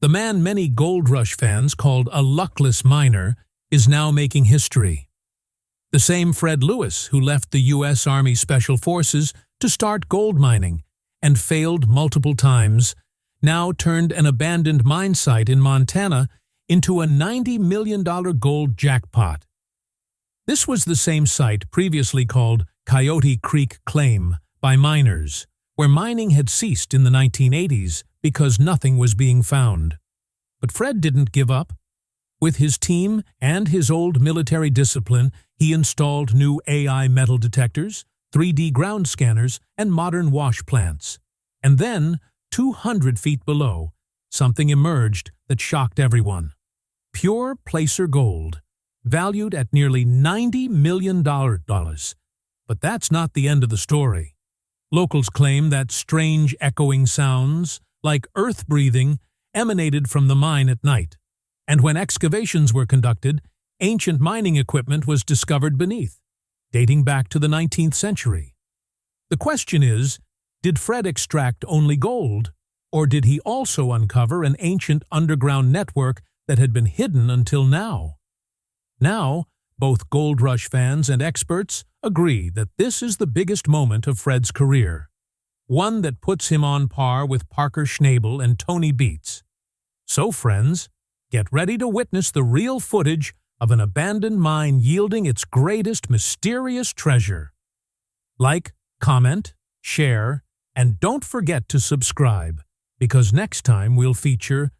The man many Gold Rush fans called a luckless miner is now making history. The same Fred Lewis who left the U.S. Army Special Forces to start gold mining and failed multiple times, now turned an abandoned mine site in Montana into a $90 million gold jackpot. This was the same site previously called Coyote Creek Claim by miners, where mining had ceased in the 1980s because nothing was being found. But Fred didn't give up. With his team and his old military discipline, he installed new AI metal detectors, 3D ground scanners, and modern wash plants. And then, 200 feet below, something emerged that shocked everyone. Pure placer gold, valued at nearly $90 million. But that's not the end of the story. Locals claim that strange echoing sounds, like earth breathing, emanated from the mine at night. And when excavations were conducted, ancient mining equipment was discovered beneath, dating back to the 19th century. The question is, did Fred extract only gold, or did he also uncover an ancient underground network that had been hidden until now? Now, both Gold Rush fans and experts agree that this is the biggest moment of Fred's career, one that puts him on par with Parker Schnabel and Tony Beets. So, friends, get ready to witness the real footage of an abandoned mine yielding its greatest mysterious treasure. Like, comment, share, and don't forget to subscribe, because next time we'll feature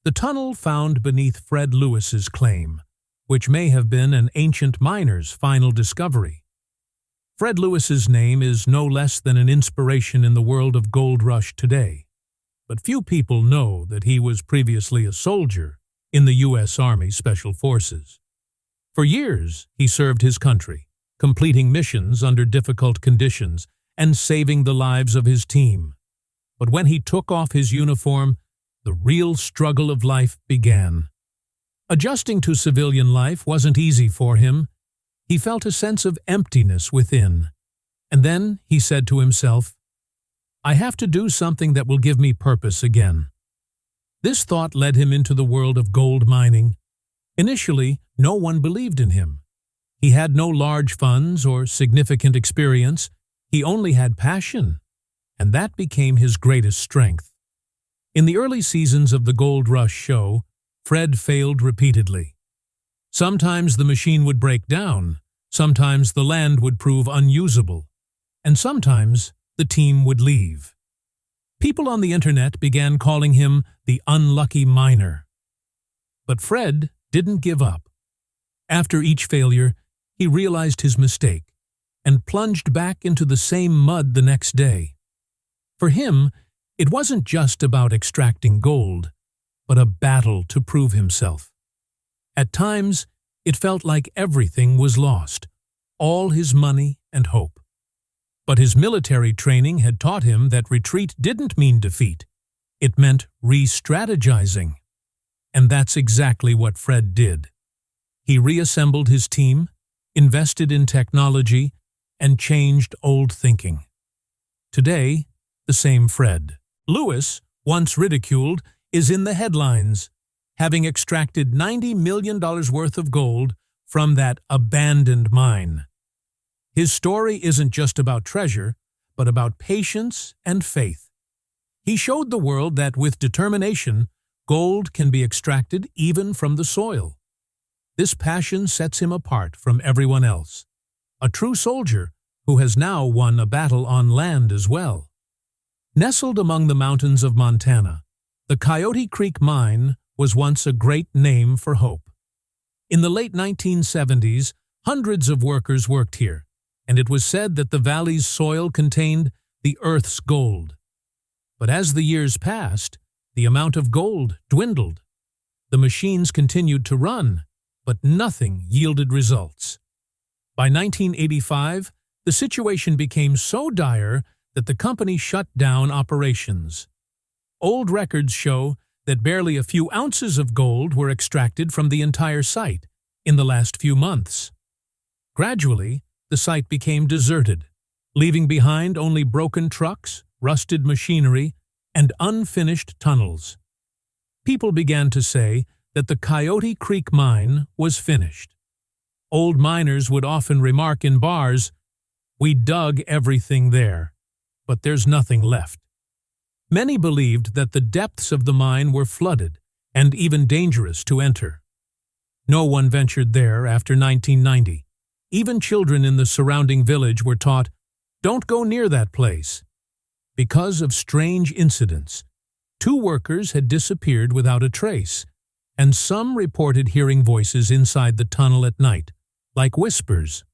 the tunnel found beneath Fred Lewis's claim, which may have been an ancient miner's final discovery. Fred Lewis's name is no less than an inspiration in the world of Gold Rush today, but few people know that he was previously a soldier in the U.S. Army Special Forces. For years, he served his country, completing missions under difficult conditions and saving the lives of his team. But when he took off his uniform, the real struggle of life began. Adjusting to civilian life wasn't easy for him. He felt a sense of emptiness within. And then he said to himself, "I have to do something that will give me purpose again." This thought led him into the world of gold mining. Initially, no one believed in him. He had no large funds or significant experience. He only had passion, and that became his greatest strength. In the early seasons of the Gold Rush show, Fred failed repeatedly. Sometimes the machine would break down, sometimes the land would prove unusable, and sometimes the team would leave. People on the internet began calling him the unlucky miner. But Fred didn't give up. After each failure, he realized his mistake and plunged back into the same mud the next day. For him, it wasn't just about extracting gold, but a battle to prove himself. At times, it felt like everything was lost, all his money and hope. But his military training had taught him that retreat didn't mean defeat. It meant re-strategizing. And that's exactly what Fred did. He reassembled his team, invested in technology, and changed old thinking. Today, the same Fred Lewis, once ridiculed, is in the headlines, having extracted $90 million worth of gold from that abandoned mine. His story isn't just about treasure, but about patience and faith. He showed the world that with determination, gold can be extracted even from the soil. This passion sets him apart from everyone else, a true soldier who has now won a battle on land as well. Nestled among the mountains of Montana, the Coyote Creek Mine was once a great name for hope. In the late 1970s, hundreds of workers worked here, and it was said that the valley's soil contained the Earth's gold. But as the years passed, the amount of gold dwindled. The machines continued to run, but nothing yielded results. By 1985, the situation became so dire that the company shut down operations. Old records show that barely a few ounces of gold were extracted from the entire site in the last few months. Gradually, the site became deserted, leaving behind only broken trucks, rusted machinery, and unfinished tunnels. People began to say that the Coyote Creek Mine was finished. Old miners would often remark in bars, "We dug everything there, but there's nothing left." Many believed that the depths of the mine were flooded and even dangerous to enter. No one ventured there after 1990. Even children in the surrounding village were taught, "Don't go near that place." Because of strange incidents, 2 workers had disappeared without a trace, and some reported hearing voices inside the tunnel at night, like whispers.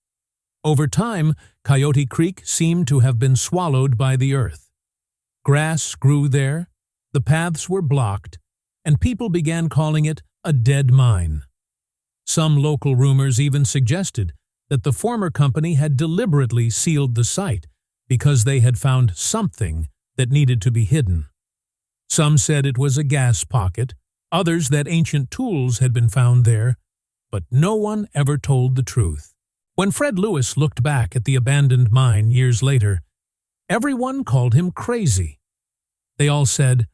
Over time, Coyote Creek seemed to have been swallowed by the earth. Grass grew there, the paths were blocked, and people began calling it a dead mine. Some local rumors even suggested that the former company had deliberately sealed the site because they had found something that needed to be hidden. Some said it was a gas pocket, others that ancient tools had been found there, but no one ever told the truth. When Fred Lewis looked back at the abandoned mine years later, everyone called him crazy. They all said,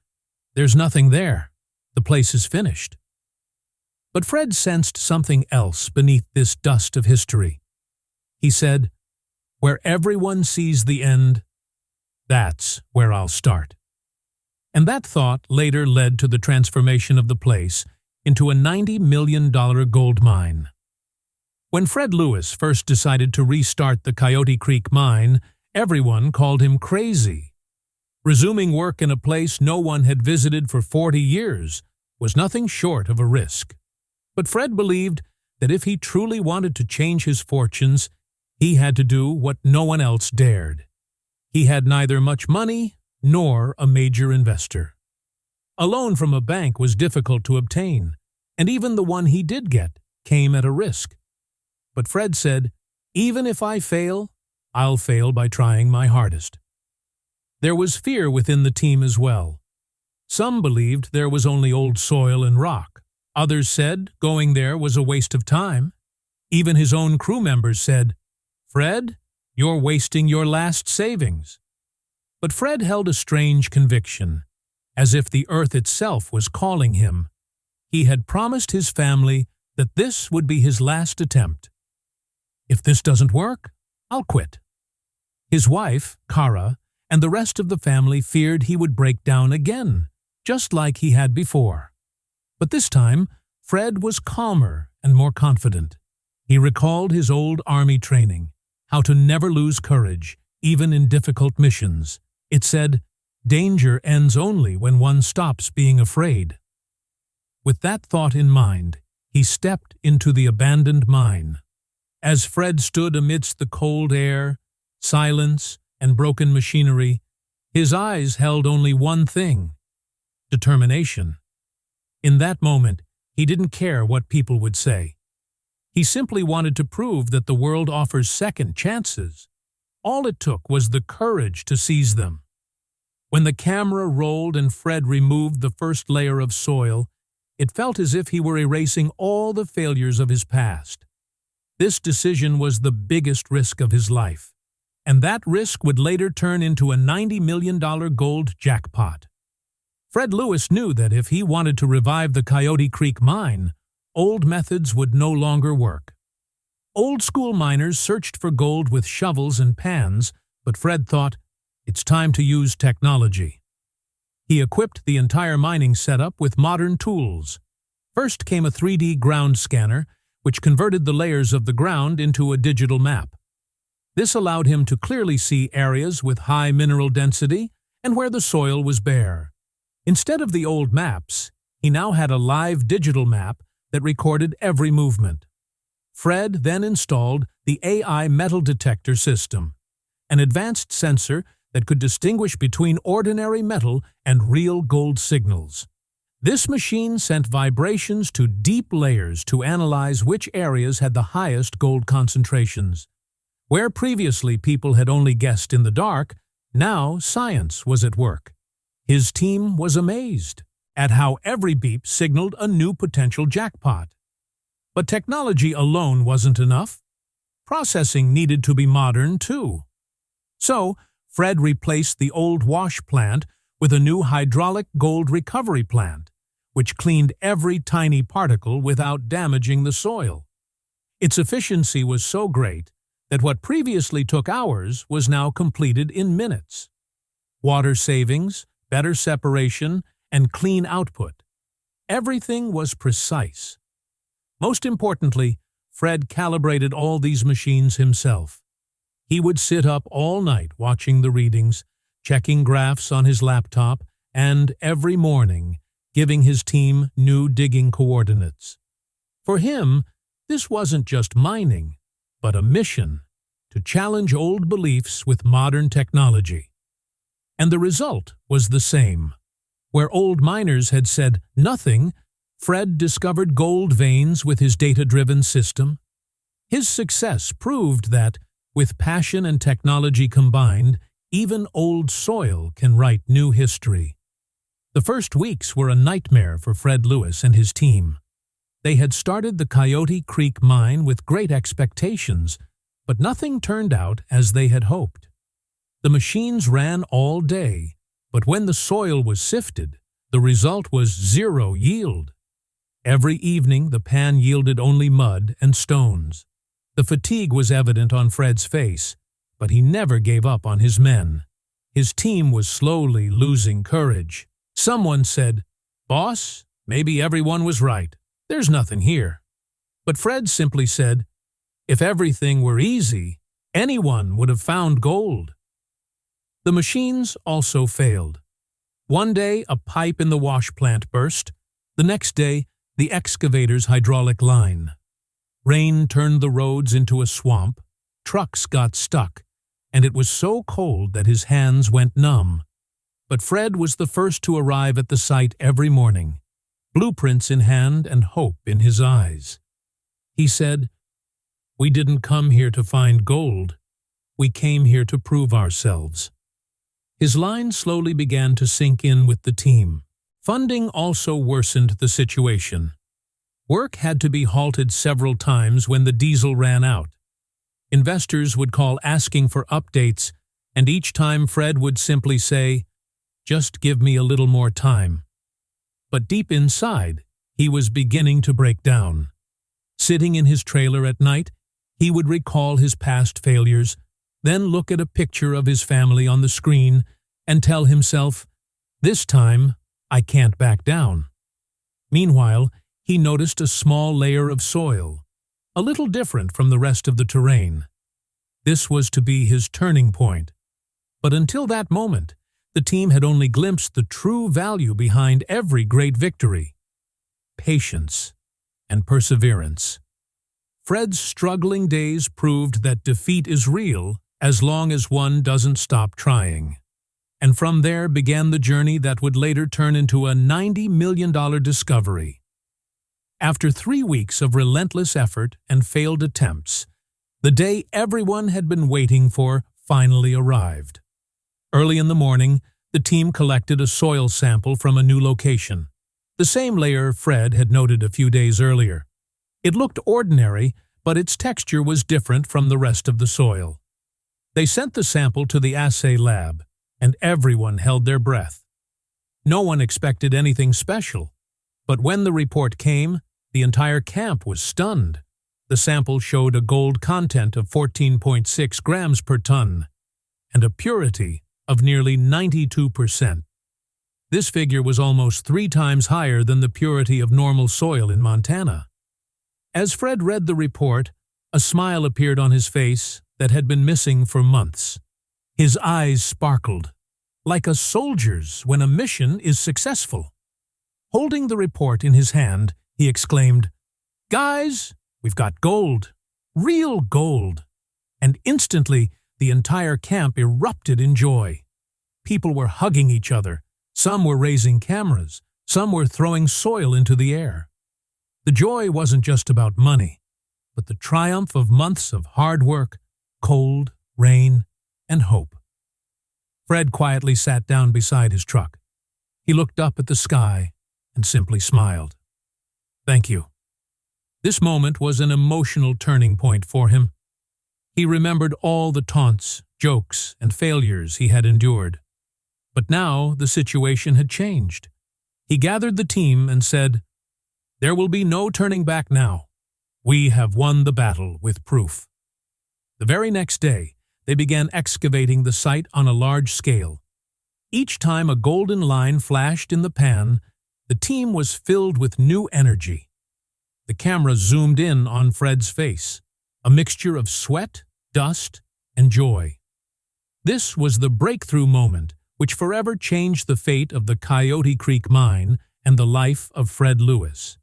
"There's nothing there. The place is finished." But Fred sensed something else beneath this dust of history. He said, "Where everyone sees the end, that's where I'll start." And that thought later led to the transformation of the place into a $90 million gold mine. When Fred Lewis first decided to restart the Coyote Creek Mine, everyone called him crazy. Resuming work in a place no one had visited for 40 years was nothing short of a risk. But Fred believed that if he truly wanted to change his fortunes, he had to do what no one else dared. He had neither much money nor a major investor. A loan from a bank was difficult to obtain, and even the one he did get came at a risk. But Fred said, "Even if I fail, I'll fail by trying my hardest." There was fear within the team as well. Some believed there was only old soil and rock. Others said going there was a waste of time. Even his own crew members said, "Fred, you're wasting your last savings." But Fred held a strange conviction, as if the earth itself was calling him. He had promised his family that this would be his last attempt. "If this doesn't work, I'll quit." His wife, Kara, and the rest of the family feared he would break down again, just like he had before. But this time, Fred was calmer and more confident. He recalled his old army training, how to never lose courage, even in difficult missions. It said, "Danger ends only when one stops being afraid." With that thought in mind, he stepped into the abandoned mine. As Fred stood amidst the cold air, silence, and broken machinery, his eyes held only one thing: determination. In that moment, he didn't care what people would say. He simply wanted to prove that the world offers second chances. All it took was the courage to seize them. When the camera rolled and Fred removed the first layer of soil, it felt as if he were erasing all the failures of his past. This decision was the biggest risk of his life, and that risk would later turn into a $90 million gold jackpot. Fred Lewis knew that if he wanted to revive the Coyote Creek Mine, old methods would no longer work. Old-school miners searched for gold with shovels and pans, but Fred thought, "It's time to use technology." He equipped the entire mining setup with modern tools. First came a 3D ground scanner, which converted the layers of the ground into a digital map. This allowed him to clearly see areas with high mineral density and where the soil was bare. Instead of the old maps, he now had a live digital map that recorded every movement. Fred then installed the AI metal detector system, an advanced sensor that could distinguish between ordinary metal and real gold signals. This machine sent vibrations to deep layers to analyze which areas had the highest gold concentrations. Where previously people had only guessed in the dark, now science was at work. His team was amazed at how every beep signaled a new potential jackpot. But technology alone wasn't enough. Processing needed to be modern too. So, Fred replaced the old wash plant with a new hydraulic gold recovery plant, which cleaned every tiny particle without damaging the soil. Its efficiency was so great that what previously took hours was now completed in minutes. Water savings, better separation, and clean output. Everything was precise. Most importantly, Fred calibrated all these machines himself. He would sit up all night watching the readings, checking graphs on his laptop, and every morning giving his team new digging coordinates. For him, this wasn't just mining, but a mission to challenge old beliefs with modern technology. And the result was the same. Where old miners had said nothing, Fred discovered gold veins with his data-driven system. His success proved that, with passion and technology combined, even old soil can write new history. The first weeks were a nightmare for Fred Lewis and his team. They had started the Coyote Creek Mine with great expectations, but nothing turned out as they had hoped. The machines ran all day, but when the soil was sifted, the result was zero yield. Every evening the pan yielded only mud and stones. The fatigue was evident on Fred's face, but he never gave up on his men. His team was slowly losing courage. Someone said, "Boss, maybe everyone was right. There's nothing here." But Fred simply said, "If everything were easy, anyone would have found gold." The machines also failed. One day, a pipe in the wash plant burst. The next day, the excavator's hydraulic line. Rain turned the roads into a swamp. Trucks got stuck, and it was so cold that his hands went numb. But Fred was the first to arrive at the site every morning, blueprints in hand and hope in his eyes. He said, "We didn't come here to find gold. We came here to prove ourselves." His line slowly began to sink in with the team. Funding also worsened the situation. Work had to be halted several times when the diesel ran out. Investors would call asking for updates, and each time Fred would simply say, "Just give me a little more time." But deep inside, he was beginning to break down. Sitting in his trailer at night, he would recall his past failures, then look at a picture of his family on the screen and tell himself, "This time, I can't back down." Meanwhile, he noticed a small layer of soil, a little different from the rest of the terrain. This was to be his turning point. But until that moment, the team had only glimpsed the true value behind every great victory: patience and perseverance. Fred's struggling days proved that defeat is real as long as one doesn't stop trying. And from there began the journey that would later turn into a $90 million discovery. After 3 weeks of relentless effort and failed attempts, the day everyone had been waiting for finally arrived. Early in the morning, the team collected a soil sample from a new location, the same layer Fred had noted a few days earlier. It looked ordinary, but its texture was different from the rest of the soil. They sent the sample to the assay lab, and everyone held their breath. No one expected anything special, but when the report came, the entire camp was stunned. The sample showed a gold content of 14.6 grams per ton and a purity of nearly 92%. This figure was almost 3 times higher than the purity of normal soil in Montana. As Fred read the report, a smile appeared on his face that had been missing for months. His eyes sparkled, like a soldier's when a mission is successful. Holding the report in his hand, he exclaimed, "Guys, we've got gold, real gold." And instantly, the entire camp erupted in joy. People were hugging each other. Some were raising cameras. Some were throwing soil into the air. The joy wasn't just about money, but the triumph of months of hard work, cold, rain, and hope. Fred quietly sat down beside his truck. He looked up at the sky and simply smiled. "Thank you." This moment was an emotional turning point for him. He remembered all the taunts, jokes, and failures he had endured. But now the situation had changed. He gathered the team and said, "There will be no turning back now. We have won the battle with proof." The very next day, they began excavating the site on a large scale. Each time a golden line flashed in the pan, the team was filled with new energy. The camera zoomed in on Fred's face, a mixture of sweat, dust, and joy. This was the breakthrough moment which forever changed the fate of the Coyote Creek Mine and the life of Fred Lewis.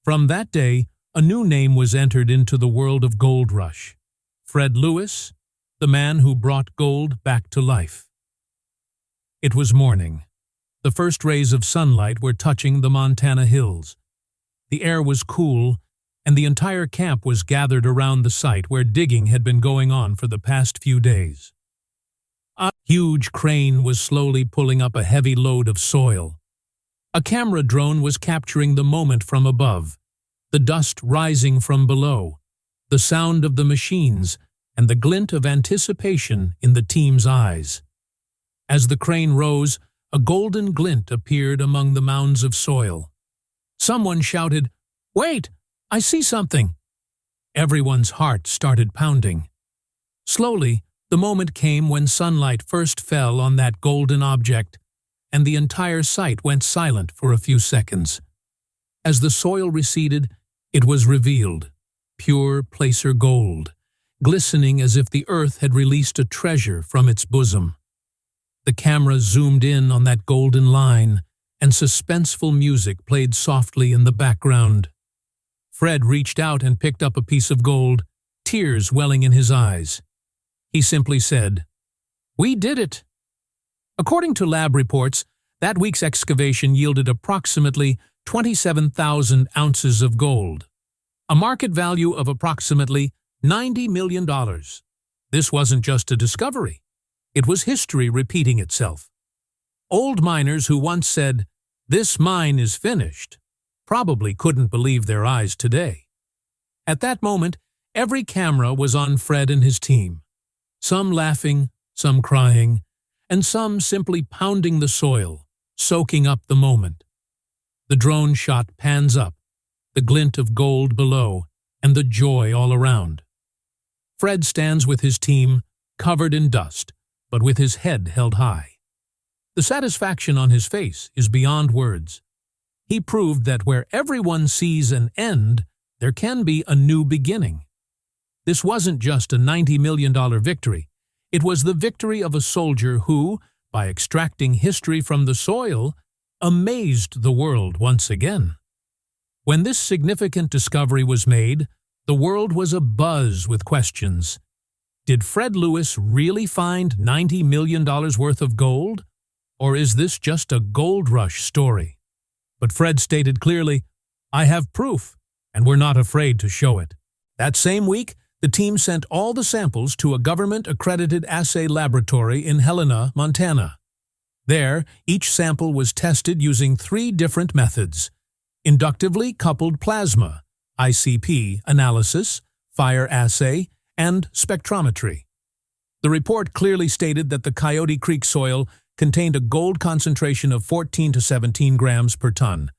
From that day, a new name was entered into the world of gold rush. Fred Lewis, the man who brought gold back to life. It was morning. The first rays of sunlight were touching the Montana hills. The air was cool, and the entire camp was gathered around the site where digging had been going on for the past few days. A huge crane was slowly pulling up a heavy load of soil. A camera drone was capturing the moment from above, the dust rising from below, the sound of the machines, and the glint of anticipation in the team's eyes. As the crane rose, a golden glint appeared among the mounds of soil. Someone shouted, "Wait! I see something!" Everyone's heart started pounding. Slowly, the moment came when sunlight first fell on that golden object, and the entire site went silent for a few seconds. As the soil receded, it was revealed, pure placer gold, glistening as if the earth had released a treasure from its bosom. The camera zoomed in on that golden line, and suspenseful music played softly in the background. Fred reached out and picked up a piece of gold, tears welling in his eyes. He simply said, "We did it." According to lab reports, that week's excavation yielded approximately 27,000 ounces of gold, a market value of approximately $90 million. This wasn't just a discovery. It was history repeating itself. Old miners who once said, "This mine is finished," probably couldn't believe their eyes today. At that moment, every camera was on Fred and his team, some laughing, some crying, and some simply pounding the soil, soaking up the moment. The drone shot pans up, the glint of gold below, and the joy all around. Fred stands with his team, covered in dust, but with his head held high. The satisfaction on his face is beyond words. He proved that where everyone sees an end, there can be a new beginning. This wasn't just a $90 million victory. It was the victory of a soldier who, by extracting history from the soil, amazed the world once again. When this significant discovery was made, the world was abuzz with questions. Did Fred Lewis really find $90 million worth of gold? Or is this just a gold rush story? But Fred stated clearly, "I have proof, and we're not afraid to show it." That same week, the team sent all the samples to a government-accredited assay laboratory in Helena, Montana. There, each sample was tested using 3 different methods: inductively coupled plasma, ICP, analysis, fire assay, and spectrometry. The report clearly stated that the Coyote Creek soil contained a gold concentration of 14 to 17 grams per ton,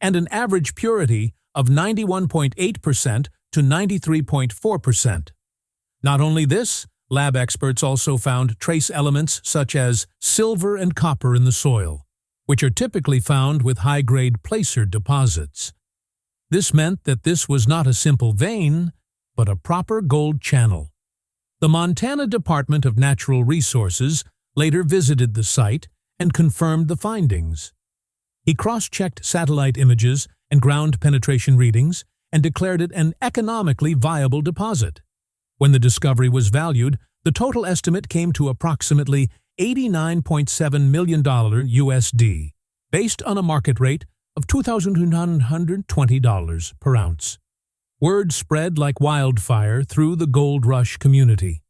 and an average purity of 91.8% to 93.4%. Not only this, lab experts also found trace elements such as silver and copper in the soil, which are typically found with high-grade placer deposits. This meant that this was not a simple vein, but a proper gold channel. The Montana Department of Natural Resources later visited the site and confirmed the findings. He cross-checked satellite images and ground penetration readings and declared it an economically viable deposit. When the discovery was valued, the total estimate came to approximately $89.7 million USD, based on a market rate of $2,920 per ounce. Word spread like wildfire through the gold rush community.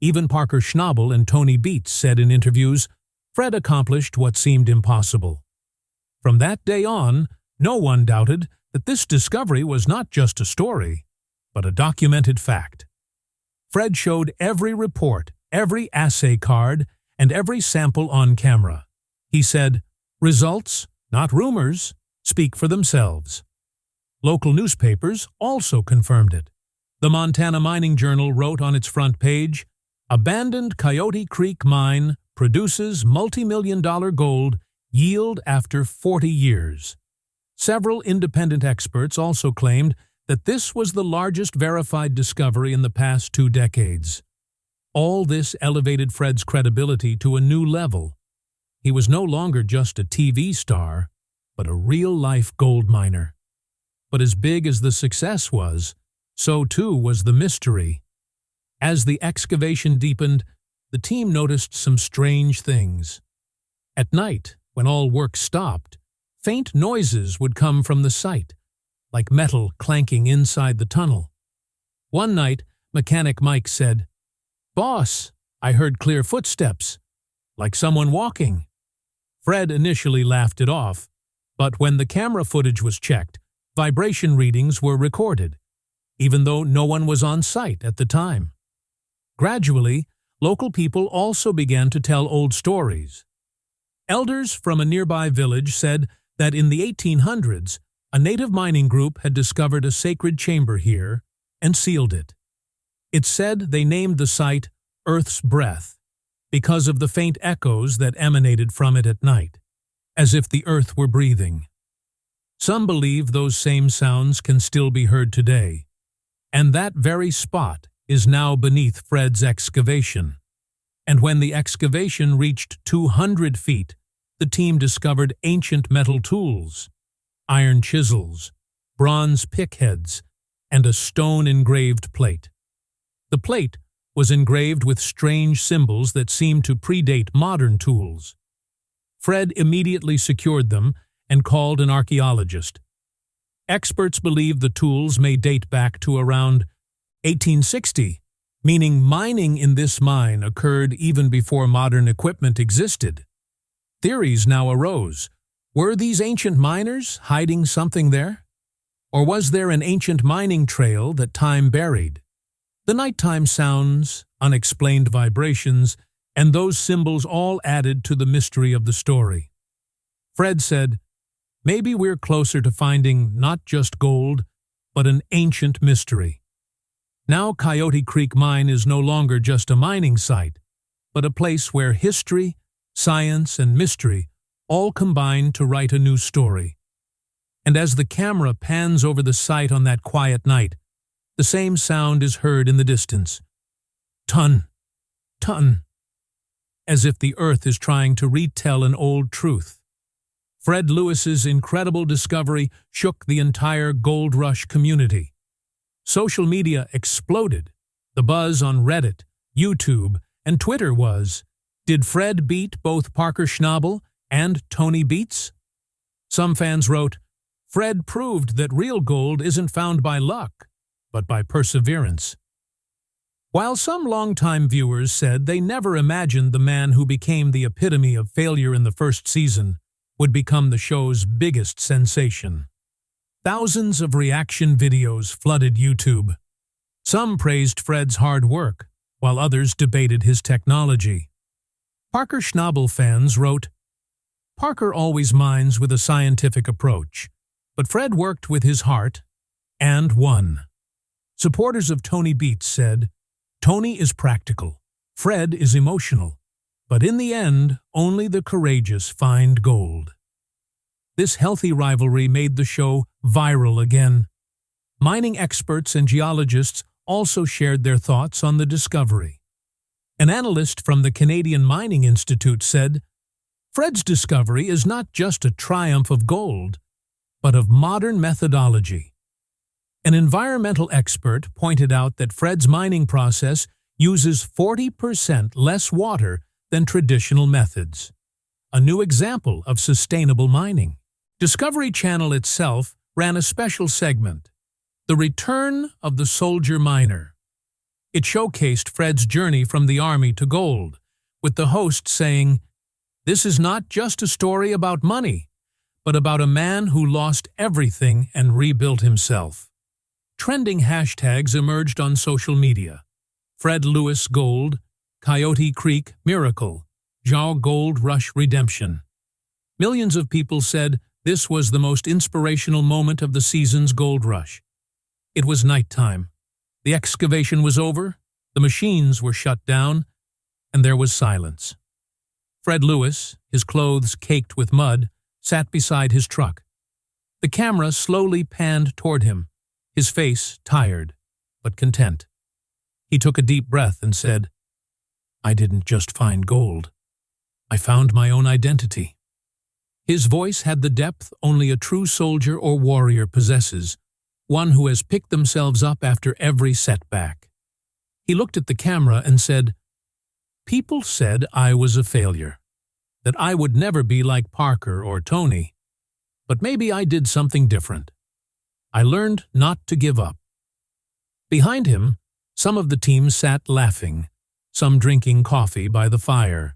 Even Parker Schnabel and Tony Beets said in interviews, Fred accomplished what seemed impossible. From that day on, no one doubted that this discovery was not just a story, but a documented fact. Fred showed every report, every assay card, and every sample on camera. He said, "Results, not rumors, speak for themselves. Local newspapers also confirmed it. The Montana Mining Journal wrote on its front page, "Abandoned Coyote Creek Mine produces multi-million-dollar gold yield after 40 years." Several independent experts also claimed that this was the largest verified discovery in the past 2 decades. All this elevated Fred's credibility to a new level. He was no longer just a TV star, but a real-life gold miner. But as big as the success was, so too was the mystery. As the excavation deepened, the team noticed some strange things. At night, when all work stopped, faint noises would come from the site, like metal clanking inside the tunnel. One night, mechanic Mike said, "Boss, I heard clear footsteps, like someone walking." Fred initially laughed it off, but when the camera footage was checked, vibration readings were recorded, even though no one was on site at the time. Gradually, local people also began to tell old stories. Elders from a nearby village said that in the 1800s, a native mining group had discovered a sacred chamber here and sealed it. It's said they named the site Earth's Breath because of the faint echoes that emanated from it at night, as if the earth were breathing. Some believe those same sounds can still be heard today, and that very spot is now beneath Fred's excavation. And when the excavation reached 200 feet, the team discovered ancient metal tools, iron chisels, bronze pickheads, and a stone-engraved plate. The plate was engraved with strange symbols that seemed to predate modern tools. Fred immediately secured them and called an archaeologist. Experts believe the tools may date back to around 1860, meaning mining in this mine occurred even before modern equipment existed. Theories now arose. Were these ancient miners hiding something there? Or was there an ancient mining trail that time buried? The nighttime sounds, unexplained vibrations, and those symbols all added to the mystery of the story. Fred said, "Maybe we're closer to finding not just gold, but an ancient mystery." Now Coyote Creek Mine is no longer just a mining site, but a place where history, science, and mystery all combine to write a new story. And as the camera pans over the site on that quiet night, the same sound is heard in the distance. Ton, ton, as if the earth is trying to retell an old truth. Fred Lewis's incredible discovery shook the entire gold rush community. Social media exploded. The buzz on Reddit, YouTube, and Twitter was, "Did Fred beat both Parker Schnabel and Tony Beats?" Some fans wrote, "Fred proved that real gold isn't found by luck, but by perseverance." While some longtime viewers said they never imagined the man who became the epitome of failure in the first season would become the show's biggest sensation. Thousands of reaction videos flooded YouTube. Some praised Fred's hard work, while others debated his technology. Parker Schnabel fans wrote, "Parker always mines with a scientific approach, but Fred worked with his heart and won." Supporters of Tony Beats said, "Tony is practical, Fred is emotional, but in the end, only the courageous find gold." This healthy rivalry made the show viral again. Mining experts and geologists also shared their thoughts on the discovery. An analyst from the Canadian Mining Institute said, "Fred's discovery is not just a triumph of gold, but of modern methodology." An environmental expert pointed out that Fred's mining process uses 40% less water than traditional methods, a new example of sustainable mining. Discovery Channel itself ran a special segment, The Return of the Soldier Miner. It showcased Fred's journey from the army to gold, with the host saying, "This is not just a story about money, but about a man who lost everything and rebuilt himself." Trending hashtags emerged on social media. Fred Lewis Gold, Coyote Creek Miracle, Jaw Gold Rush Redemption. Millions of people said this was the most inspirational moment of the season's gold rush. It was nighttime. The excavation was over, the machines were shut down, and there was silence. Fred Lewis, his clothes caked with mud, sat beside his truck. The camera slowly panned toward him, his face tired, but content. He took a deep breath and said, "I didn't just find gold. I found my own identity." His voice had the depth only a true soldier or warrior possesses, one who has picked themselves up after every setback. He looked at the camera and said, "People said I was a failure, that I would never be like Parker or Tony, but maybe I did something different. I learned not to give up." Behind him, some of the team sat laughing, some drinking coffee by the fire,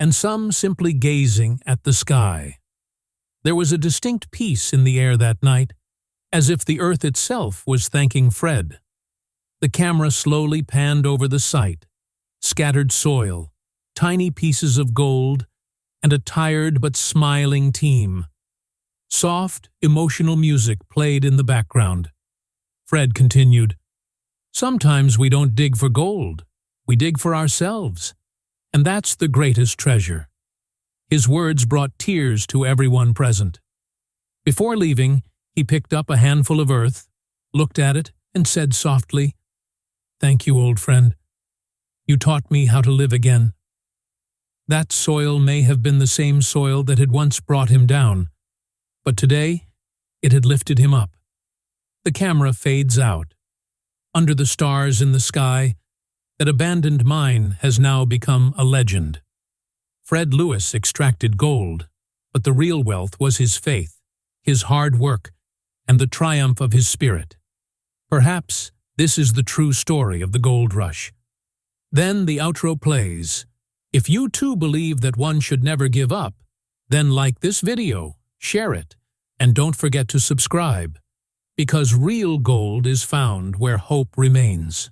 and some simply gazing at the sky. There was a distinct peace in the air that night, as if the earth itself was thanking Fred. The camera slowly panned over the site, scattered soil, tiny pieces of gold, and a tired but smiling team. Soft, emotional music played in the background. Fred continued, "Sometimes we don't dig for gold, we dig for ourselves, and that's the greatest treasure." His words brought tears to everyone present. Before leaving, he picked up a handful of earth, looked at it, and said softly, "Thank you, old friend. You taught me how to live again." That soil may have been the same soil that had once brought him down, but today it had lifted him up. The camera fades out. Under the stars in the sky, that abandoned mine has now become a legend. Fred Lewis extracted gold, but the real wealth was his faith, his hard work, and the triumph of his spirit. Perhaps this is the true story of the gold rush. Then the outro plays. If you too believe that one should never give up, then like this video, share it, and don't forget to subscribe, because real gold is found where hope remains.